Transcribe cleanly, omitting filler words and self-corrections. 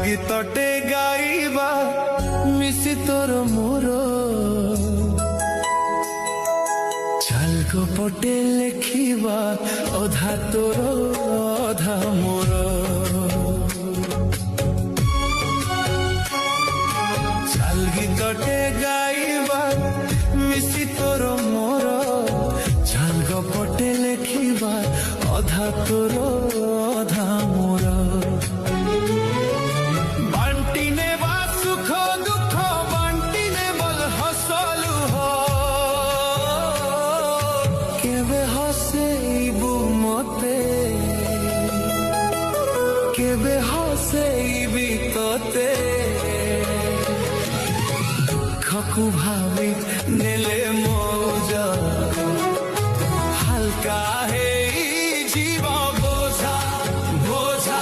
ଗୀତଟେ ଗାଇବା ମିଶି ତୋର ମୋର ଚାଲ ଗପଟେ ଲେଖିବା ଅଧା ତୋର ଅଧା ମୋର ଚାଲ ଗୀତଟେ ଗାଇବା ମିଶି ତୋର ମୋର ଚାଲ ଗପଟେ ଲେଖିବା ଅଧା ତୋର ଅଧା ମୋର কেবে হসেইবি তোতে দুঃখকু ভাবি নেলে মৌজ হালকা হেই জীব বোঝা বোঝা